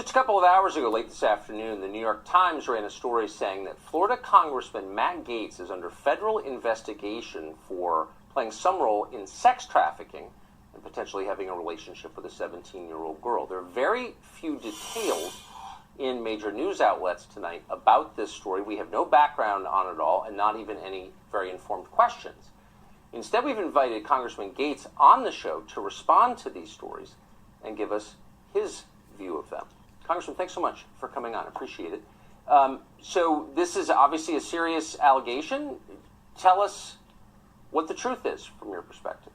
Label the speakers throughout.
Speaker 1: Just a couple of hours ago, late this afternoon, the New York Times ran a story saying that Florida Congressman Matt Gaetz is under federal investigation for playing some role in sex trafficking and potentially having a relationship with a 17-year-old girl. There are very few details in major news outlets tonight about this story. We have no background on it all and not even any very informed questions. Instead, we've invited Congressman Gaetz on the show to respond to these stories and give us his view of them. Congressman, thanks so much for coming on. Appreciate it. So this is obviously a serious allegation. Tell us what the truth is from your perspective.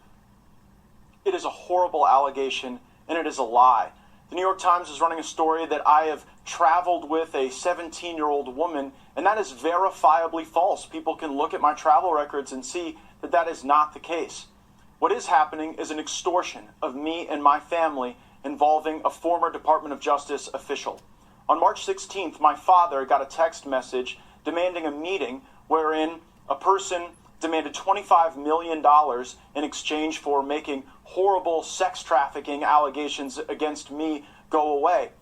Speaker 2: It is a horrible allegation, and it is a lie. The New York Times is running a story that I have traveled with a 17-year-old woman, and that is verifiably false. People can look at my travel records and see that that is not the case. What is happening is an extortion of me and my family involving a former Department of Justice official. On March 16th, my father got a text message demanding a meeting wherein a person demanded $25 million in exchange for making horrible sex trafficking allegations against me go away.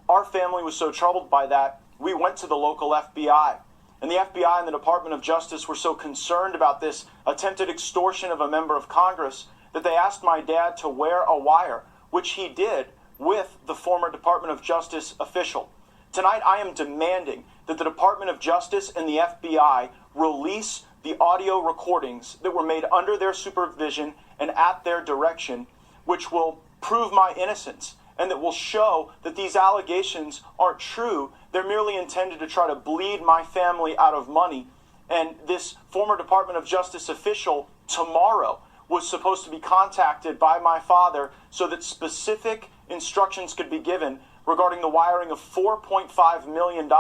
Speaker 2: Our family was so troubled by that, we went to the local FBI. And the FBI and the Department of Justice were so concerned about this attempted extortion of a member of Congress that they asked my dad to wear a wire, which he did with the former Department of Justice official. Tonight, I am demanding that the Department of Justice and the FBI release the audio recordings that were made under their supervision and at their direction, which will prove my innocence and that will show that these allegations aren't true. They're merely intended to try to bleed my family out of money. And this former Department of Justice official tomorrow was supposed to be contacted by my father so that specific instructions could be given regarding the wiring of $4.5 million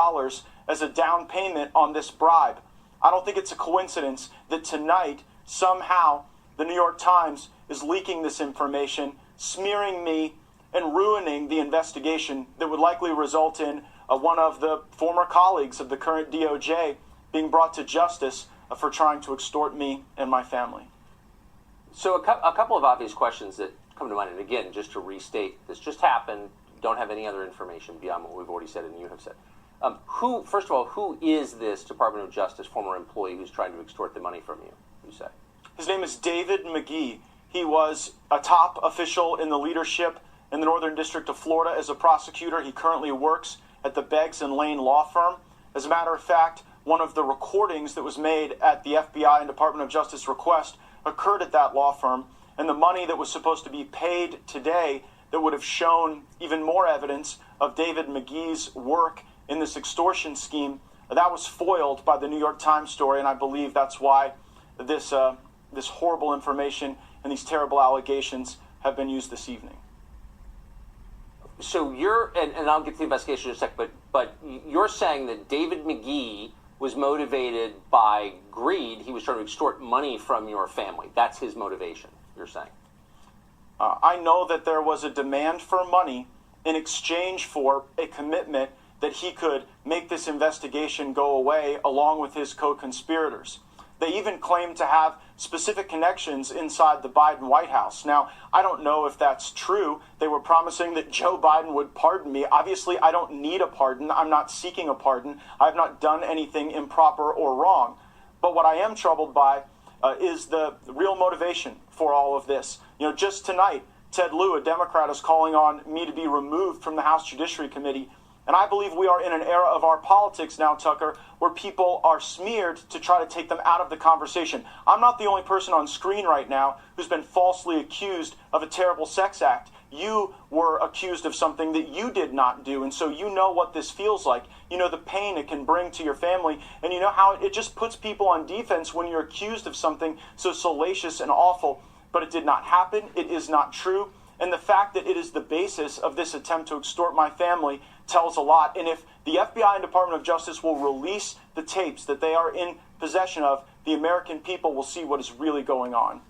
Speaker 2: as a down payment on this bribe. I don't think it's a coincidence that tonight, somehow, the New York Times is leaking this information, smearing me, and ruining the investigation that would likely result in one of the former colleagues of the current DOJ being brought to justice for trying to extort me and my family.
Speaker 1: So a couple of obvious questions that come to mind, and again, just to restate, this just happened. Don't have any other information beyond what we've already said and you have said. First of all, who is this Department of Justice former employee who's trying to extort the money from you, you say?
Speaker 2: His name is David McGee. He was a top official in the leadership in the Northern District of Florida as a prosecutor. He currently works at the Beggs and Lane law firm. As a matter of fact, one of the recordings that was made at the FBI and Department of Justice request occurred at that law firm, and the money that was supposed to be paid today that would have shown even more evidence of David McGee's work in this extortion scheme, that was foiled by the New York Times story, and I believe that's why this horrible information and these terrible allegations have been used this evening.
Speaker 1: So and I'll get to the investigation in a sec, but you're saying that David McGee was motivated by greed. He was trying to extort money from your family. That's his motivation, you're saying?
Speaker 2: I know that there was a demand for money in exchange for a commitment that he could make this investigation go away along with his co-conspirators. They even claimed to have specific connections inside the Biden White House. Now, I don't know if that's true. They were promising that Joe Biden would pardon me. Obviously, I don't need a pardon. I'm not seeking a pardon. I've not done anything improper or wrong. But what I am troubled by is the real motivation for all of this. You know, just tonight, Ted Lieu, a Democrat, is calling on me to be removed from the House Judiciary Committee. And I believe we are in an era of our politics now, Tucker, where people are smeared to try to take them out of the conversation. I'm not the only person on screen right now who's been falsely accused of a terrible sex act. You were accused of something that you did not do, and so you know what this feels like. You know the pain it can bring to your family, and you know how it just puts people on defense when you're accused of something so salacious and awful. But it did not happen. It is not true. And the fact that it is the basis of this attempt to extort my family tells a lot. And if the FBI and Department of Justice will release the tapes that they are in possession of, the American people will see what is really going on.